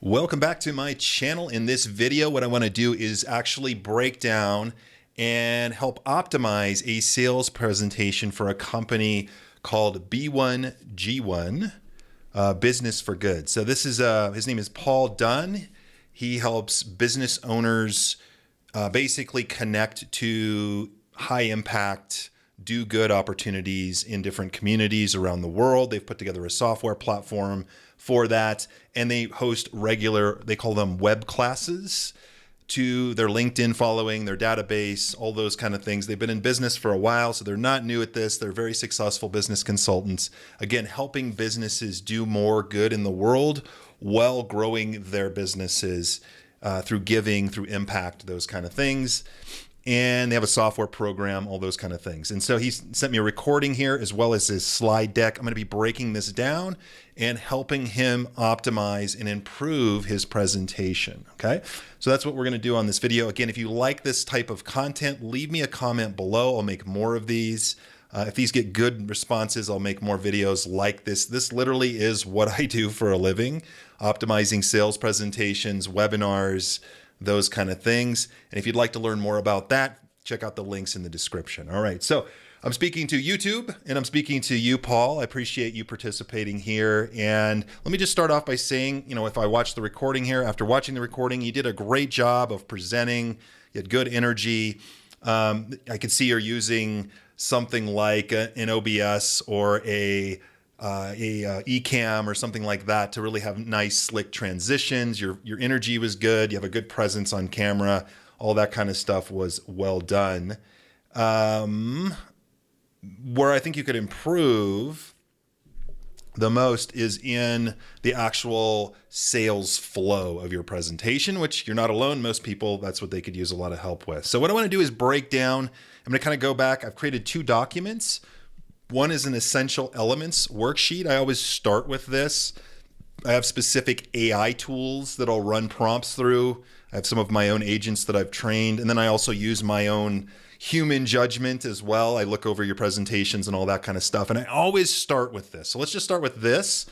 Welcome back to my channel. In this video, what I want to do is actually break down and help optimize a sales presentation for a company called B1G1 Business for Good. So this is his name is Paul Dunn. He helps business owners basically connect to high impact, do good opportunities in different communities around the world. They've put together a software platform for that, and they host regular, they call them web classes, to their LinkedIn following, their database, all those kind of things. They've been in business for a while, so they're not new at this. They're very successful business consultants. Again, helping businesses do more good in the world while growing their businesses through giving, through impact, those kind of things. And they have a software program, all those kind of things. And so he sent me a recording here as well as his slide deck. I'm going to be breaking this down and helping him optimize and improve his presentation. Okay, so that's what we're going to do on this video. Again, if you like this type of content, leave me a comment below. I'll make more of these. If these get good responses, I'll make more videos like this. This literally is what I do for a living, optimizing sales presentations, webinars, those kind of things. And if you'd like to learn more about that, check out the links in the description. All right, so I'm speaking to YouTube and I'm speaking to you, Paul. I appreciate you participating here. And let me just start off by saying, if I watch the recording here, after watching the recording, you did a great job of presenting. You had good energy. I could see you're using something like an OBS or a Ecamm or something like that to really have nice slick transitions. Your energy was good. You have a good presence on camera. All that kind of stuff was well done. Where I think you could improve the most is in the actual sales flow of your presentation, which you're not alone. Most people, that's what they could use a lot of help with. So what I want to do is break down. I'm going to kind of go back. I've created two documents. One is an essential elements worksheet. I always start with this. I have specific AI tools that I'll run prompts through. I have some of my own agents that I've trained. And then I also use my own human judgment as well. I look over your presentations and all that kind of stuff. And I always start with this. So let's just start with this.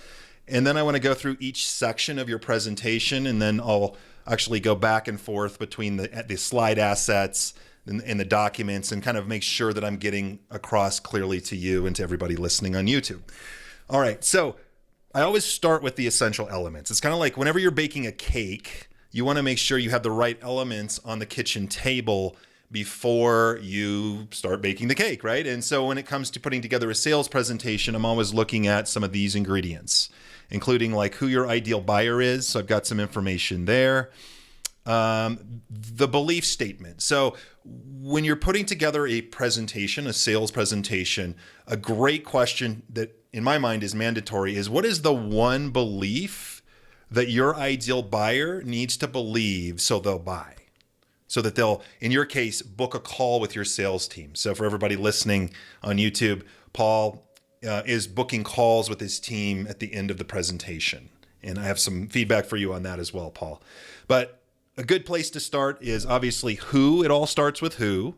And then I want to go through each section of your presentation. And then I'll actually go back and forth between the slide assets and the documents and kind of make sure that I'm getting across clearly to you and to everybody listening on YouTube. All right, so I always start with the essential elements. It's kind of like whenever you're baking a cake, you want to make sure you have the right elements on the kitchen table before you start baking the cake, right? And so when it comes to putting together a sales presentation, I'm always looking at some of these ingredients, including like who your ideal buyer is. So I've got some information there. The belief statement. So when you're putting together a presentation, a sales presentation, a great question that in my mind is mandatory is, what is the one belief that your ideal buyer needs to believe so they'll buy? So that they'll, in your case, book a call with your sales team. So for everybody listening on YouTube, Paul is booking calls with his team at the end of the presentation. And I have some feedback for you on that as well, Paul. But a good place to start is obviously who. It all starts with who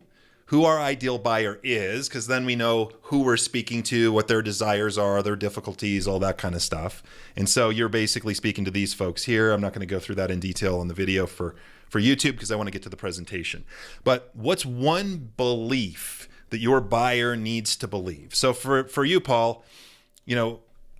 our ideal buyer is, because then we know who we're speaking to, what their desires are, their difficulties, all that kind of stuff. And so you're basically speaking to these folks here. I'm not going to go through that in detail on the video for YouTube because I want to get to the presentation. But what's one belief that your buyer needs to believe? So for you, Paul,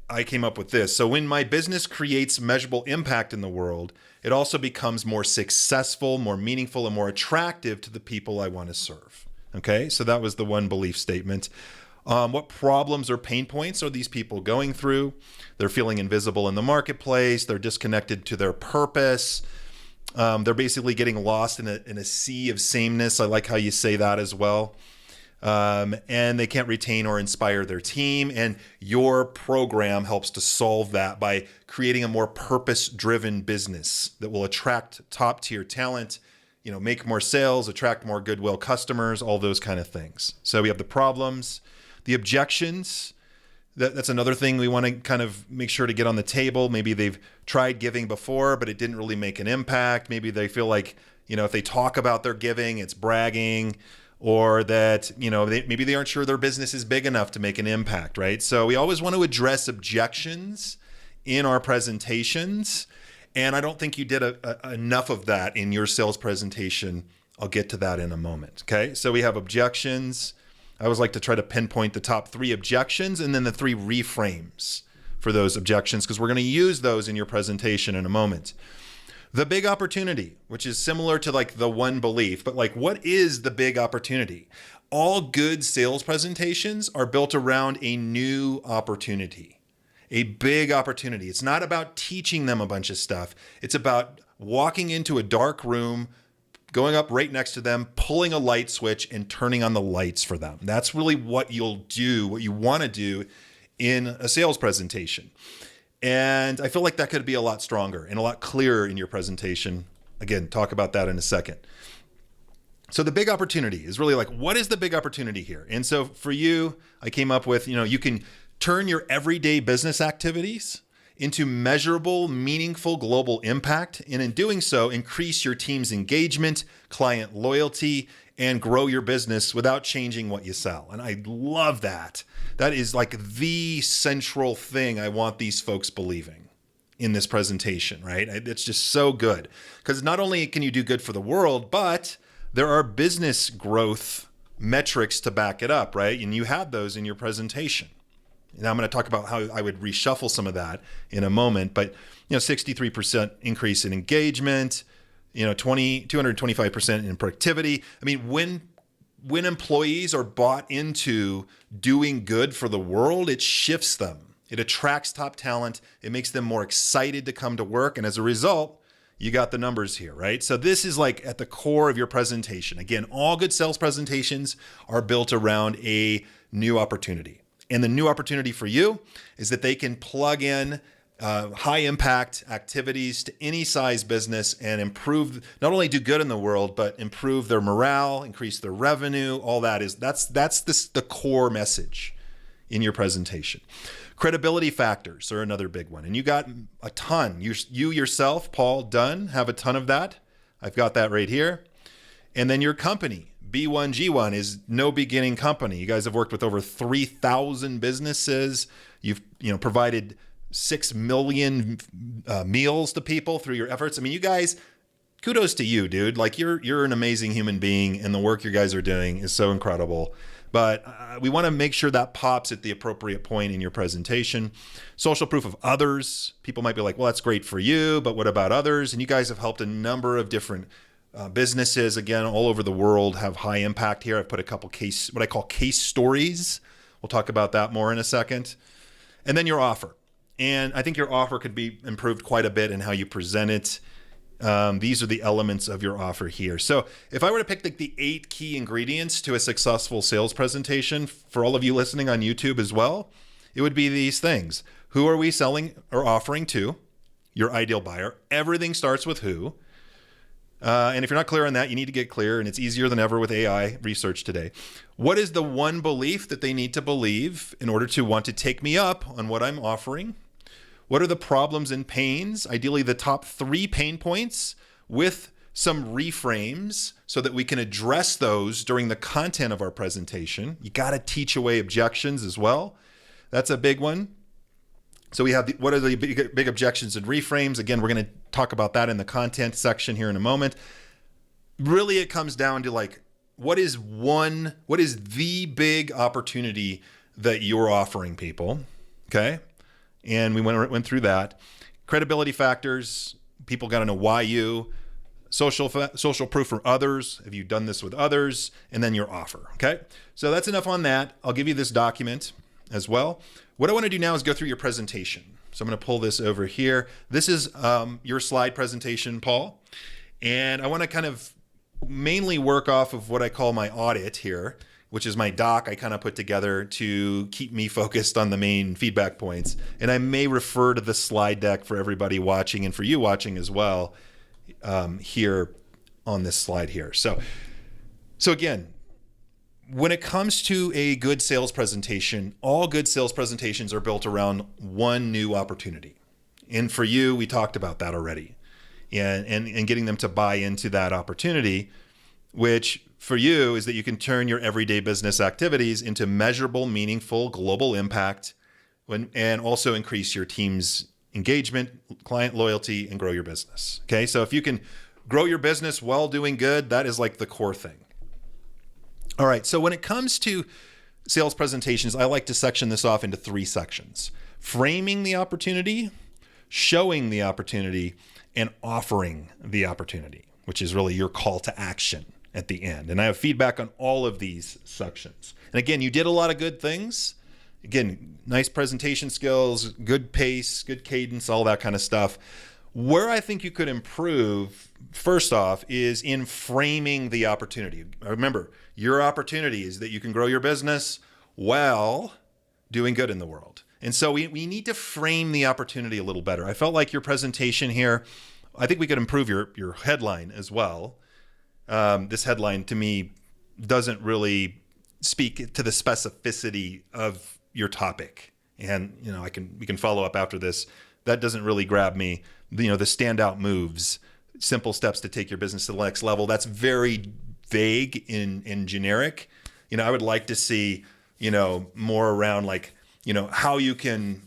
I came up with this. So when my business creates measurable impact in the world, it also becomes more successful, more meaningful, and more attractive to the people I want to serve. Okay, so that was the one belief statement. What problems or pain points are these people going through? They're feeling invisible in the marketplace. They're disconnected to their purpose. They're basically getting lost in a sea of sameness. I like how you say that as well. And they can't retain or inspire their team. And your program helps to solve that by creating a more purpose-driven business that will attract top-tier talent, make more sales, attract more goodwill customers, all those kind of things. So we have the problems, the objections. That's another thing we want to kind of make sure to get on the table. Maybe they've tried giving before, but it didn't really make an impact. Maybe they feel like, if they talk about their giving, it's bragging. Or that, maybe they aren't sure their business is big enough to make an impact, right? So we always want to address objections in our presentations. And I don't think you did enough of that in your sales presentation. I'll get to that in a moment. Okay. So we have objections. I always like to try to pinpoint the top 3 objections and then the 3 reframes for those objections, because we're going to use those in your presentation in a moment. The big opportunity, which is similar to like the one belief, but like, what is the big opportunity? All good sales presentations are built around a new opportunity, a big opportunity. It's not about teaching them a bunch of stuff. It's about walking into a dark room, going up right next to them, pulling a light switch and turning on the lights for them. That's really what you'll do, what you want to do in a sales presentation. And I feel like that could be a lot stronger and a lot clearer in your presentation. Again, talk about that in a second. So the big opportunity is really like, what is the big opportunity here? And so for you, I came up with, you can turn your everyday business activities into measurable, meaningful global impact. And in doing so, increase your team's engagement, client loyalty, and grow your business without changing what you sell. And I love that. That is like the central thing I want these folks believing in this presentation, right? It's just so good, because not only can you do good for the world, but there are business growth metrics to back it up, right? And you have those in your presentation. Now I'm going to talk about how I would reshuffle some of that in a moment, but 63% increase in engagement, 225% in productivity. I mean, when employees are bought into doing good for the world, it shifts them. It attracts top talent. It makes them more excited to come to work. And as a result, you got the numbers here, right? So this is like at the core of your presentation. Again, all good sales presentations are built around a new opportunity. And the new opportunity for you is that they can plug in high impact activities to any size business and improve, not only do good in the world, but improve their morale, increase their revenue. All that's the core message in your presentation. Credibility factors are another big one. And you got a ton. You yourself, Paul Dunn, have a ton of that. I've got that right here. And then your company, B1G1, is no beginning company. You guys have worked with over 3,000 businesses. You've provided 6 million meals to people through your efforts. I mean, you guys, kudos to you, dude. Like you're an amazing human being, and the work you guys are doing is so incredible. But we want to make sure that pops at the appropriate point in your presentation. Social proof of others. People might be like, well, that's great for you, but what about others? And you guys have helped a number of different businesses, again, all over the world, have high impact here. I've put a couple what I call case stories. We'll talk about that more in a second. And then your offer. And I think your offer could be improved quite a bit in how you present it. These are the elements of your offer here. So if I were to pick the 8 key ingredients to a successful sales presentation for all of you listening on YouTube as well, it would be these things. Who are we selling or offering to? Your ideal buyer. Everything starts with who. And if you're not clear on that, you need to get clear, and it's easier than ever with AI research today. What is the one belief that they need to believe in order to want to take me up on what I'm offering? What are the problems and pains? Ideally, the top 3 pain points with some reframes so that we can address those during the content of our presentation. You got to teach away objections as well. That's a big one. So we have what are the big objections and reframes? Again, we're going to talk about that in the content section here in a moment. Really, it comes down to like, what is the big opportunity that you're offering people? Okay. And we went through that. Credibility factors, people got to know why you. Social proof for others. Have you done this with others? And then your offer. Okay. So that's enough on that. I'll give you this document as well. What I want to do now is go through your presentation. So I'm going to pull this over here. This is your slide presentation, Paul. And I want to kind of mainly work off of what I call my audit here, which is my doc I kind of put together to keep me focused on the main feedback points. And I may refer to the slide deck for everybody watching and for you watching as well here on this slide here. So again, when it comes to a good sales presentation, all good sales presentations are built around one new opportunity. And for you, we talked about that already. And getting them to buy into that opportunity, which for you is that you can turn your everyday business activities into measurable, meaningful global impact and also increase your team's engagement, client loyalty, and grow your business. Okay, so if you can grow your business while doing good, that is like the core thing. All right, so when it comes to sales presentations, I like to section this off into 3 sections: framing the opportunity, showing the opportunity, and offering the opportunity, which is really your call to action at the end. And I have feedback on all of these sections. And again, you did a lot of good things. Again, nice presentation skills, good pace, good cadence, all that kind of stuff. Where I think you could improve, first off, is in framing the opportunity. Remember, your opportunity is that you can grow your business while doing good in the world. And so we need to frame the opportunity a little better. I felt like your presentation here, I think we could improve your headline as well. This headline to me doesn't really speak to the specificity of your topic. And, we can follow up after this. That doesn't really grab me. The standout moves, simple steps to take your business to the next level. That's very vague and generic. I would like to see, more around like, how you can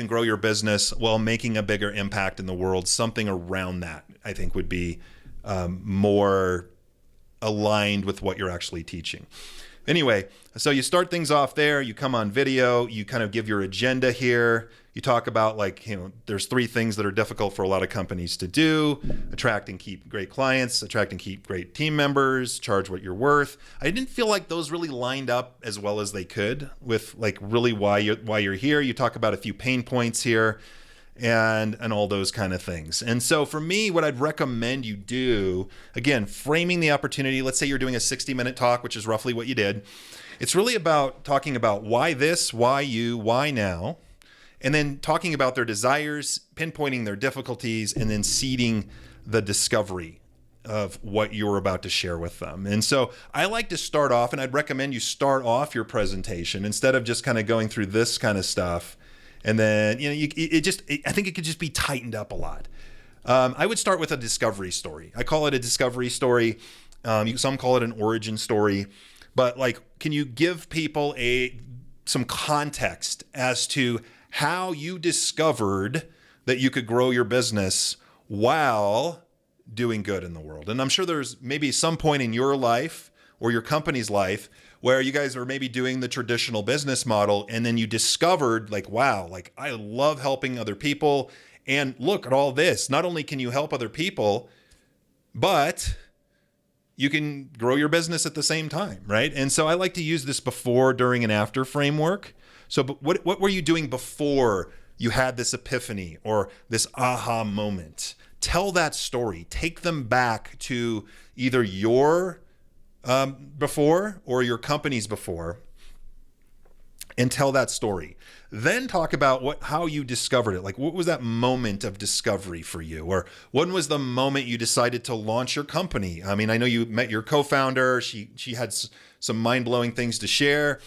grow your business while making a bigger impact in the world. Something around that, I think, would be more aligned with what you're actually teaching. Anyway, so you start things off there, you come on video, you kind of give your agenda here. You talk about there's 3 things that are difficult for a lot of companies to do: attract and keep great clients, attract and keep great team members, charge what you're worth. I didn't feel like those really lined up as well as they could with really why you're here. You talk about a few pain points here and all those kind of things. And so for me, what I'd recommend you do, again, framing the opportunity. Let's say you're doing a 60-minute talk, which is roughly what you did. It's really about talking about why this, why you, why now, and then talking about their desires, pinpointing their difficulties, and then seeding the discovery of what you're about to share with them. And so I like to start off, and I'd recommend you start off your presentation instead of just kind of going through this kind of stuff. And then, I think it could just be tightened up a lot. I would start with a discovery story. I call it a discovery story. Some call it an origin story. But can you give people some context as to how you discovered that you could grow your business while doing good in the world? And I'm sure there's maybe some point in your life or your company's life where you guys are maybe doing the traditional business model, and then you discovered wow, I love helping other people. And look at all this. Not only can you help other people, but you can grow your business at the same time, right? And so I like to use this before, during, and after framework. So but what were you doing before you had this epiphany or this aha moment? Tell that story. Take them back to either your before or your company's before, and tell that story. Then talk about how you discovered it. What was that moment of discovery for you? Or when was the moment you decided to launch your company? I mean, I know you met your co-founder. She had some mind-blowing things to share,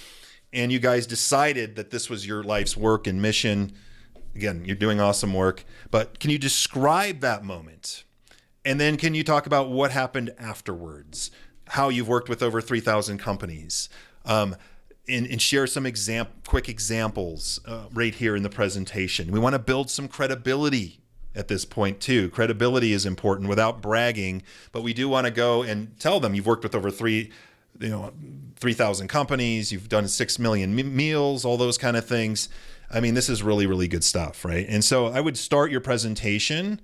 and you guys decided that this was your life's work and mission. Again, you're doing awesome work, but can you describe that moment? And then can you talk about what happened afterwards? How you've worked with over 3,000 companies, and share some quick examples right here in the presentation. We want to build some credibility at this point too. Credibility is important without bragging, but we do want to go and tell them you've worked with over 3,000 companies, you've done 6 million meals, all those kind of things. I mean, this is really, really good stuff, right? And so I would start your presentation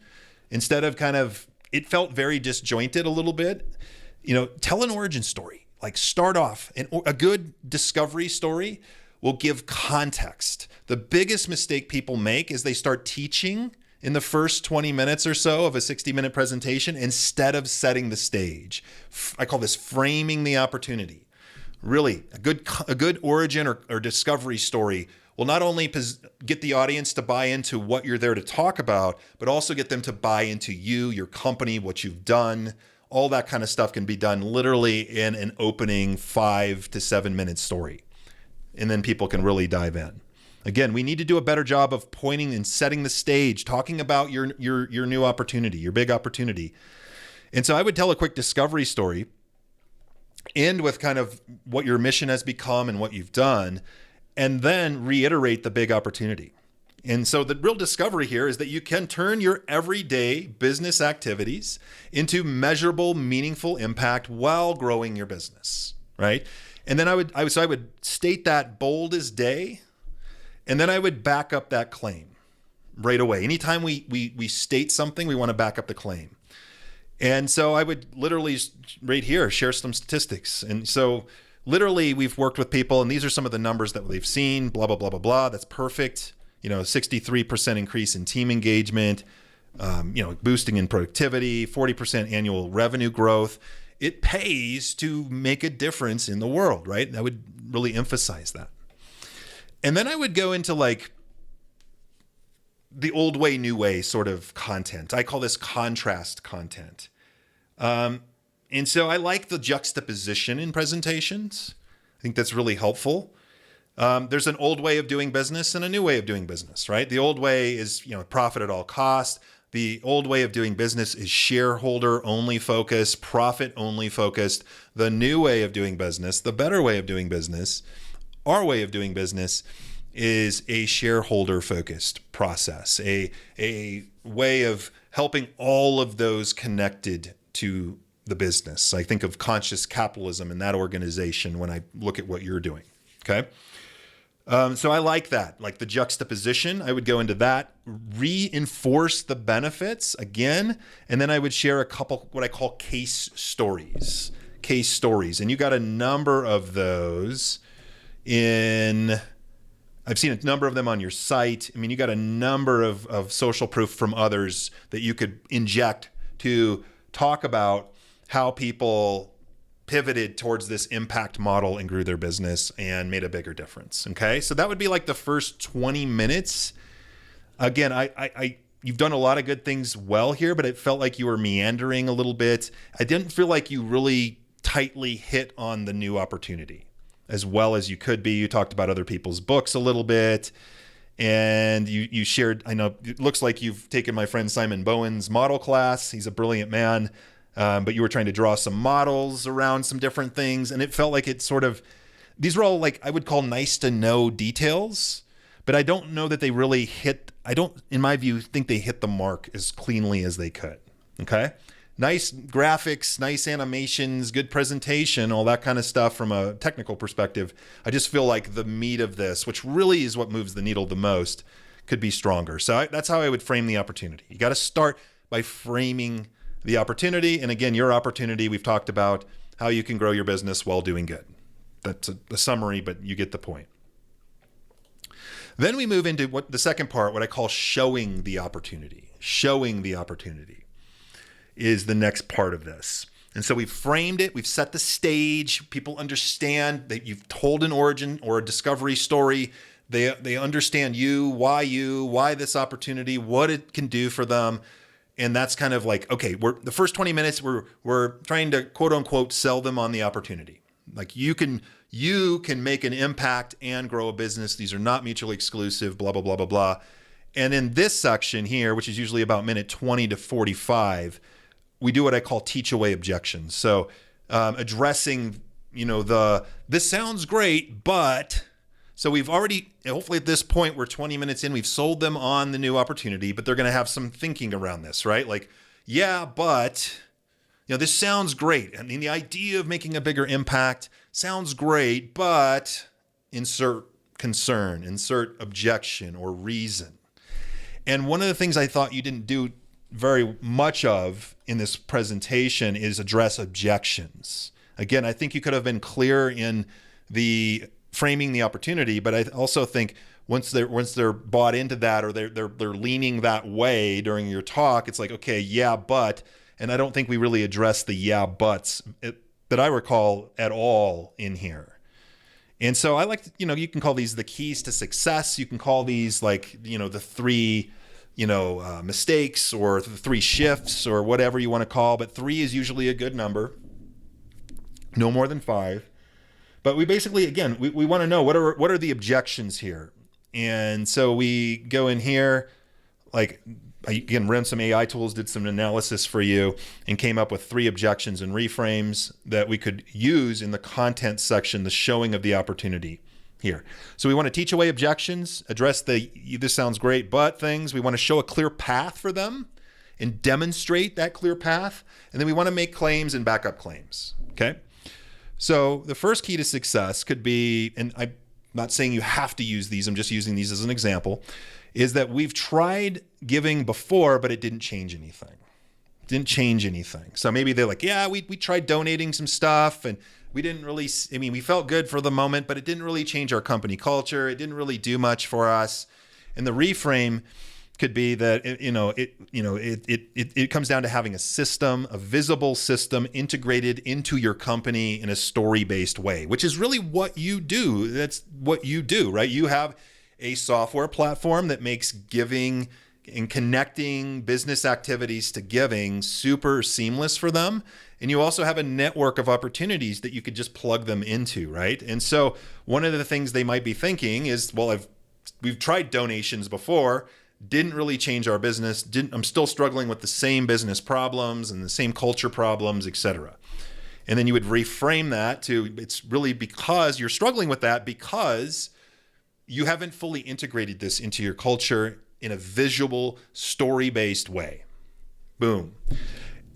instead of it felt very disjointed a little bit. Tell an origin story. Start off. A good discovery story will give context. The biggest mistake people make is they start teaching in the first 20 minutes or so of a 60-minute presentation instead of setting the stage. I call this framing the opportunity. Really, a good origin or discovery story will not only get the audience to buy into what you're there to talk about, but also get them to buy into you, your company, what you've done. All that kind of stuff can be done literally in an opening 5 to 7 minute story. And then people can really dive in. Again, we need to do a better job of pointing and setting the stage, talking about your new opportunity, your big opportunity. And so I would tell a quick discovery story, end with kind of what your mission has become and what you've done, and then reiterate the big opportunity. And so the real discovery here is that you can turn your everyday business activities into measurable, meaningful impact while growing your business, right? And then I would state that bold as day, and then I would back up that claim right away. Anytime we state something, we want to back up the claim. And so I would literally right here share some statistics. And so literally we've worked with people, and these are some of the numbers that we've seen, blah, blah, blah, blah, blah. That's perfect. 63% increase in team engagement, boosting in productivity, 40% annual revenue growth. It pays to make a difference in the world, right? I would really emphasize that. And then I would go into like the old way, new way sort of content. I call this contrast content. And so I like the juxtaposition in presentations. I think that's really helpful. There's an old way of doing business and a new way of doing business, right? The old way is, profit at all costs. The old way of doing business is shareholder only focused, profit only focused. The new way of doing business, the better way of doing business, our way of doing business is a shareholder focused process, a way of helping all of those connected to the business. I think of conscious capitalism in that organization when I look at what you're doing. Okay. So I like that, like the juxtaposition. I would go into that, reinforce the benefits again, and then I would share a couple what I call case stories. And you got a number of those I've seen a number of them on your site. I mean, you got a number of social proof from others that you could inject to talk about how people pivoted towards this impact model and grew their business and made a bigger difference. Okay. So that would be like the first 20 minutes. Again, you've done a lot of good things well here, but it felt like you were meandering a little bit. I didn't feel like you really tightly hit on the new opportunity as well as you could be. You talked about other people's books a little bit, and you shared, I know it looks like you've taken my friend Simon Bowen's model class. He's a brilliant man. But you were trying to draw some models around some different things. And it felt like these were all like, I would call nice to know details, but I don't know that they really in my view, think they hit the mark as cleanly as they could. Okay. Nice graphics, nice animations, good presentation, all that kind of stuff from a technical perspective. I just feel like the meat of this, which really is what moves the needle the most, could be stronger. So that's how I would frame the opportunity. You got to start by framing the opportunity. And again, your opportunity, we've talked about how you can grow your business while doing good. That's a summary, but you get the point. Then we move into the second part, what I call showing the opportunity. Showing the opportunity is the next part of this. And so we've framed it, we've set the stage, people understand that you've told an origin or a discovery story. They understand why this opportunity, what it can do for them. And that's kind of like, okay, the first 20 minutes, we're trying to quote unquote sell them on the opportunity. Like you can make an impact and grow a business. These are not mutually exclusive, blah, blah, blah, blah, blah. And in this section here, which is usually about minute 20 to 45, we do what I call teach away objections. So addressing, this sounds great, but... So we've already, hopefully at this point, we're 20 minutes in, we've sold them on the new opportunity, but they're going to have some thinking around this, right? Like, yeah, but, this sounds great. I mean, the idea of making a bigger impact sounds great, but insert concern, insert objection or reason. And one of the things I thought you didn't do very much of in this presentation is address objections. Again, I think you could have been clear in the framing the opportunity, but I also think once they're bought into that or they're leaning that way during your talk, it's like, okay, yeah, but, and I don't think we really address the yeah, buts that I recall at all in here. And so I like, you can call these the keys to success. You can call these like, the three, mistakes or the three shifts or whatever you want to call, but 3 is usually a good number. No more than 5. But we basically, again, we want to know what are the objections here. And so we go in here, like, again, ran some AI tools, did some analysis for you, and came up with 3 objections and reframes that we could use in the content section, the showing of the opportunity. here. So we want to teach away objections, address the this sounds great, but things. We want to show a clear path for them and demonstrate that clear path. And then we want to make claims and back up claims. Okay. So the first key to success could be, and I'm not saying you have to use these, I'm just using these as an example, is that we've tried giving before, but it didn't change anything. Didn't change anything. So maybe they're like, yeah, we tried donating some stuff and we didn't really, we felt good for the moment, but it didn't really change our company culture. It didn't really do much for us. And the reframe could be that, it comes down to having a system, a visible system integrated into your company in a story-based way, which is really what you do. That's what you do, right? You have a software platform that makes giving and connecting business activities to giving super seamless for them. And you also have a network of opportunities that you could just plug them into, right? And so one of the things they might be thinking is, well, we've tried donations before, didn't really change our business. I'm still struggling with the same business problems and the same culture problems, et cetera. And then you would reframe that to, it's really because you're struggling with that because you haven't fully integrated this into your culture in a visual, story-based way. Boom.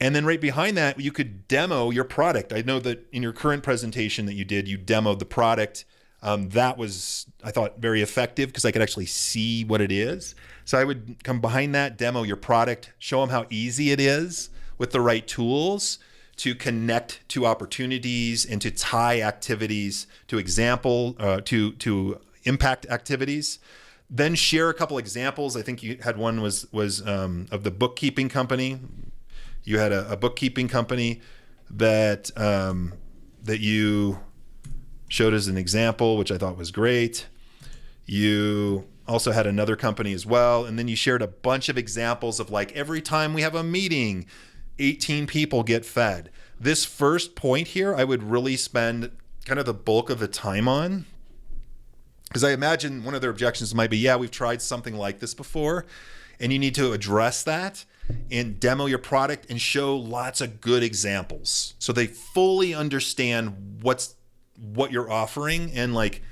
And then right behind that, you could demo your product. I know that in your current presentation that you did, you demoed the product. That was, I thought, very effective because I could actually see what it is. So I would come behind that, demo your product, show them how easy it is with the right tools to connect to opportunities and to tie activities to to impact activities. Then share a couple examples. I think you had one was of the bookkeeping company. You had a bookkeeping company that you showed as an example, which I thought was great. You also had another company as well. And then you shared a bunch of examples of like every time we have a meeting, 18 people get fed. This first point here, I would really spend kind of the bulk of the time on. Because I imagine one of their objections might be, yeah, we've tried something like this before. And you need to address that and demo your product and show lots of good examples so they fully understand what you're offering and like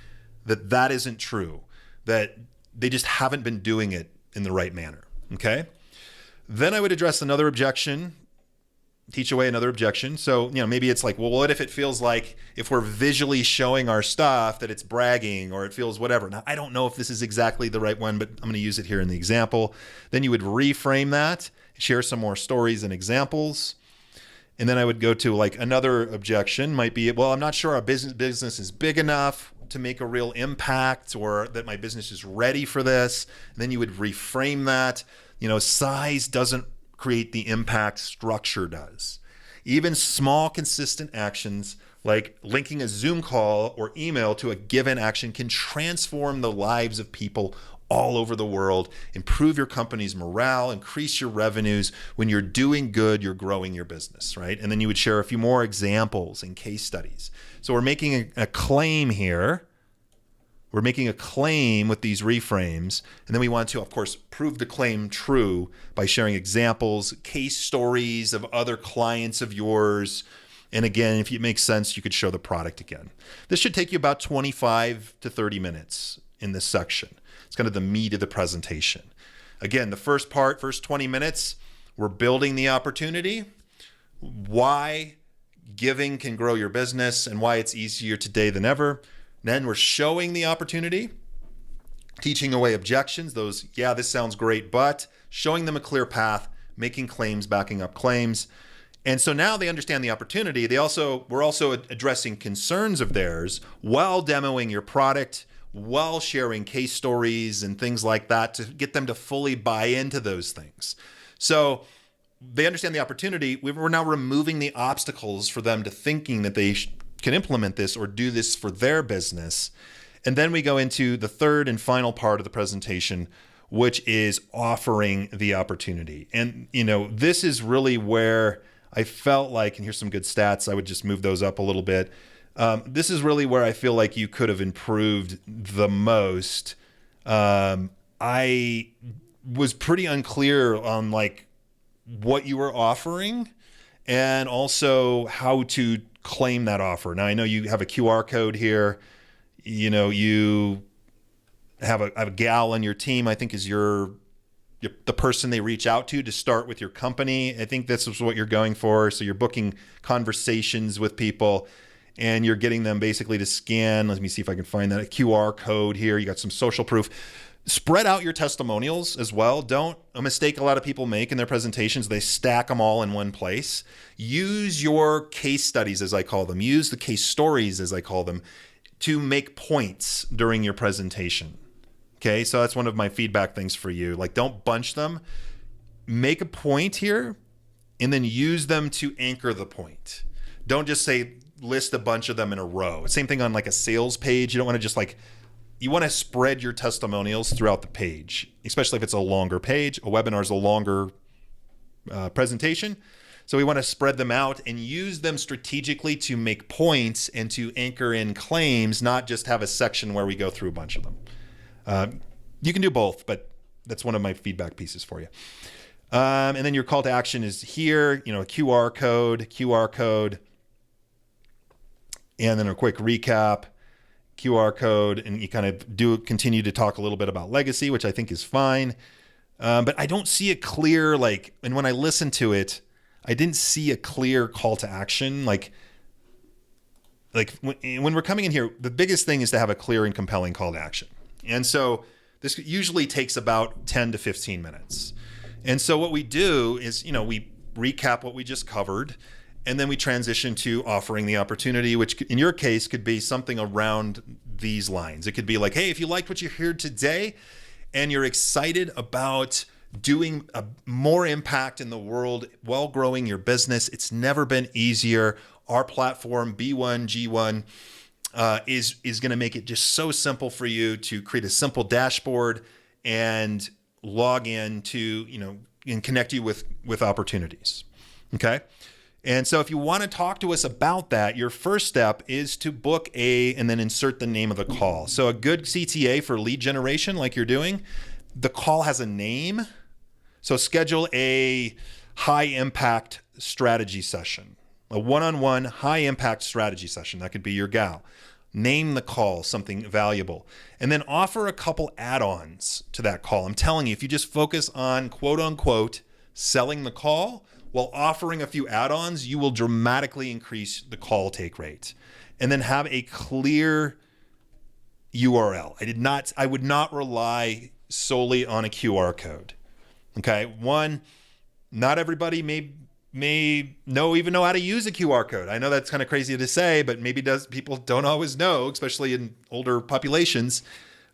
that isn't true, that they just haven't been doing it in the right manner. Okay. Then I would address another objection, teach away another objection. So, maybe it's like, well, what if it feels like if we're visually showing our stuff that it's bragging or it feels whatever. Now, I don't know if this is exactly the right one, but I'm going to use it here in the example. Then you would reframe that, share some more stories and examples. And then I would go to like another objection might be, well, I'm not sure our business is big enough to make a real impact or that my business is ready for this. And then you would reframe that, size doesn't create the impact, structure does. Even small, consistent actions like linking a Zoom call or email to a given action can transform the lives of people all over the world, improve your company's morale, increase your revenues. When you're doing good, you're growing your business, right? And then you would share a few more examples and case studies. So we're making a claim here. We're making a claim with these reframes. And then we want to, of course, prove the claim true by sharing examples, case stories of other clients of yours. And again, if it makes sense, you could show the product again. This should take you about 25 to 30 minutes in this section. It's kind of the meat of the presentation. Again, the first 20 minutes, we're building the opportunity, why giving can grow your business and why it's easier today than ever. Then we're showing the opportunity, teaching away objections, those, yeah, this sounds great, but showing them a clear path, making claims, backing up claims. And so now they understand the opportunity. We're also addressing concerns of theirs while demoing your product, while sharing case stories and things like that to get them to fully buy into those things. So they understand the opportunity. We're now removing the obstacles for them to thinking that they can implement this or do this for their business. And then we go into the third and final part of the presentation, which is offering the opportunity. And, this is really where I felt like, and here's some good stats, I would just move those up a little bit. This is really where I feel like you could have improved the most. I was pretty unclear on like what you were offering and also how to claim that offer. Now I know you have a QR code here. you have a gal on your team, I think is the person they reach out to start with your company. I think this is what you're going for. So you're booking conversations with people and you're getting them basically to scan. Let me see if I can find that, a QR code here. You got some social proof. Spread out your testimonials as well. Don't a mistake a lot of people make in their presentations. They stack them all in one place. Use your case studies, as I call them. Use the case stories, as I call them, to make points during your presentation. Okay, so that's one of my feedback things for you. Like, don't bunch them. Make a point here and then use them to anchor the point. Don't just say list a bunch of them in a row. Same thing on like a sales page. You don't want to just you want to spread your testimonials throughout the page, especially if it's a longer page. A webinar is a longer presentation. So we want to spread them out and use them strategically to make points and to anchor in claims, not just have a section where we go through a bunch of them. You can do both, but that's one of my feedback pieces for you. And then your call to action is here, a QR code, and then a quick recap. QR code, and you kind of continue to talk a little bit about legacy, which I think is fine. But I don't see a clear, and when I listen to it, I didn't see a clear call to action. Like when we're coming in here, the biggest thing is to have a clear and compelling call to action. And so this usually takes about 10 to 15 minutes. And so what we do is, we recap what we just covered, and then we transition to offering the opportunity, which in your case could be something around these lines. It could be like, hey, if you liked what you heard today and you're excited about doing a more impact in the world while growing your business, it's never been easier. Our platform, B1G1, is going to make it just so simple for you to create a simple dashboard and log in to, and connect you with opportunities. Okay. And so if you want to talk to us about that, your first step is to book and then insert the name of the call. So a good CTA for lead generation, like you're doing, the call has a name. So schedule a high impact strategy session, a one-on-one high impact strategy session. That could be your gal. Name the call something valuable, and then offer a couple add-ons to that call. I'm telling you, if you just focus on quote unquote selling the call, while offering a few add-ons, you will dramatically increase the call take rate. And then have a clear URL. I would not rely solely on a QR code. Okay. One, not everybody may even know how to use a QR code. I know that's kind of crazy to say, but people don't always know, especially in older populations,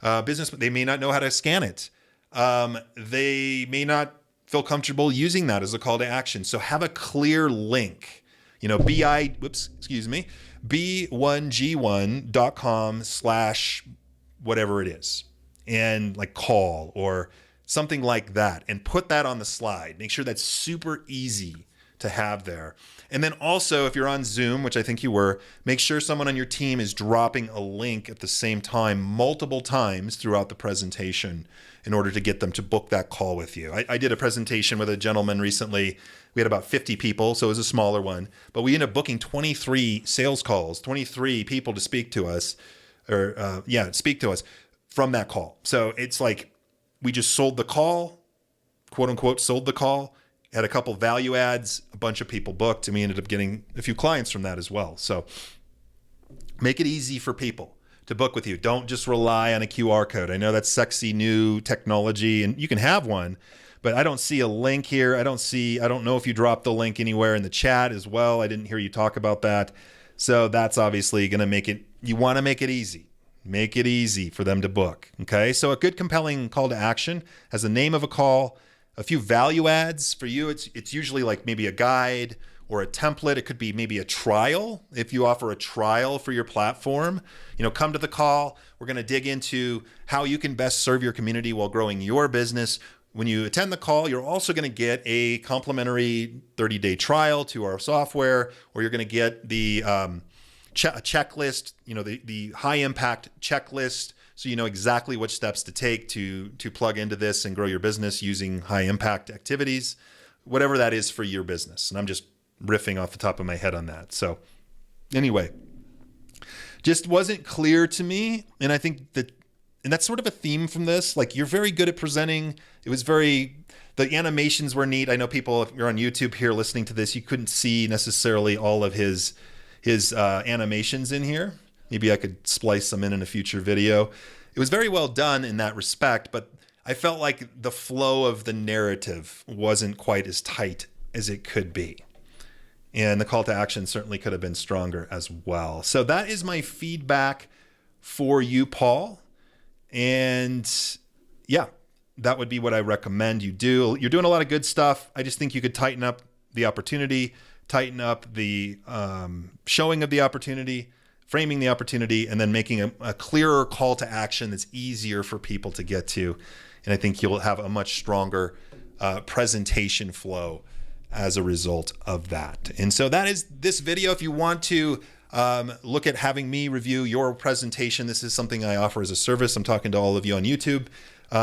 they may not know how to scan it. They may not feel comfortable using that as a call to action. So have a clear link, b1g1.com/whatever it is, and call or something like that, and put that on the slide. Make sure that's super easy to have there. And then also, if you're on Zoom, which I think you were, make sure someone on your team is dropping a link at the same time multiple times throughout the presentation in order to get them to book that call with you. I did a presentation with a gentleman recently. We had about 50 people, so it was a smaller one, but we ended up booking 23 sales calls, 23 people to speak to us, speak to us from that call. So it's like we just sold the call, quote unquote, sold the call, had a couple value adds, a bunch of people booked, and we ended up getting a few clients from that as well. So make it easy for people to book with you. Don't just rely on a QR code. I know that's sexy new technology, and you can have one, but I don't see a link here. I don't know if you dropped the link anywhere in the chat as well. I didn't hear you talk about that. So that's obviously going to make it, you want to make it easy. Make it easy for them to book. Okay. So a good compelling call to action has the name of a call, a few value adds for you. It's usually like maybe a guide or a template. It could be maybe a trial. If you offer a trial for your platform, come to the call. We're going to dig into how you can best serve your community while growing your business. When you attend the call, you're also going to get a complimentary 30-day trial to our software, or you're going to get the checklist, the high impact checklist. So you know exactly which steps to take to plug into this and grow your business using high impact activities, whatever that is for your business. And I'm just riffing off the top of my head on that. So anyway, just wasn't clear to me. And I think and that's sort of a theme from this. Like, you're very good at presenting. It was the animations were neat. I know people, if you're on YouTube here listening to this, you couldn't see necessarily all of his animations in here. Maybe I could splice some in a future video. It was very well done in that respect, but I felt like the flow of the narrative wasn't quite as tight as it could be. And the call to action certainly could have been stronger as well. So that is my feedback for you, Paul. And yeah, that would be what I recommend you do. You're doing a lot of good stuff. I just think you could tighten up the opportunity, tighten up the showing of the opportunity, framing the opportunity, and then making a clearer call to action that's easier for people to get to. And I think you'll have a much stronger presentation flow as a result of that. And so that is this video. If you want to look at having me review your presentation, this is something I offer as a service. I'm talking to all of you on YouTube.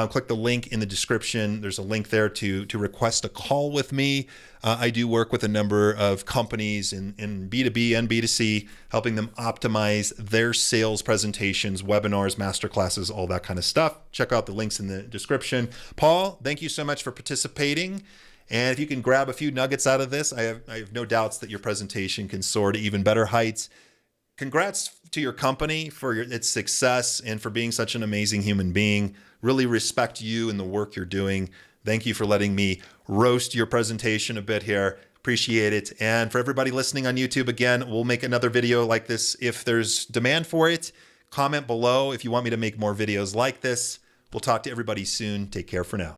Click the link in the description. There's a link there to request a call with me. I do work with a number of companies in B2B and B2C, helping them optimize their sales presentations, webinars, masterclasses, all that kind of stuff. Check out the links in the description. Paul, thank you so much for participating. And if you can grab a few nuggets out of this, I have no doubts that your presentation can soar to even better heights. Congrats to your company for its success and for being such an amazing human being. Really respect you and the work you're doing. Thank you for letting me roast your presentation a bit here. Appreciate it. And for everybody listening on YouTube, again, we'll make another video like this if there's demand for it. Comment below if you want me to make more videos like this. We'll talk to everybody soon. Take care for now.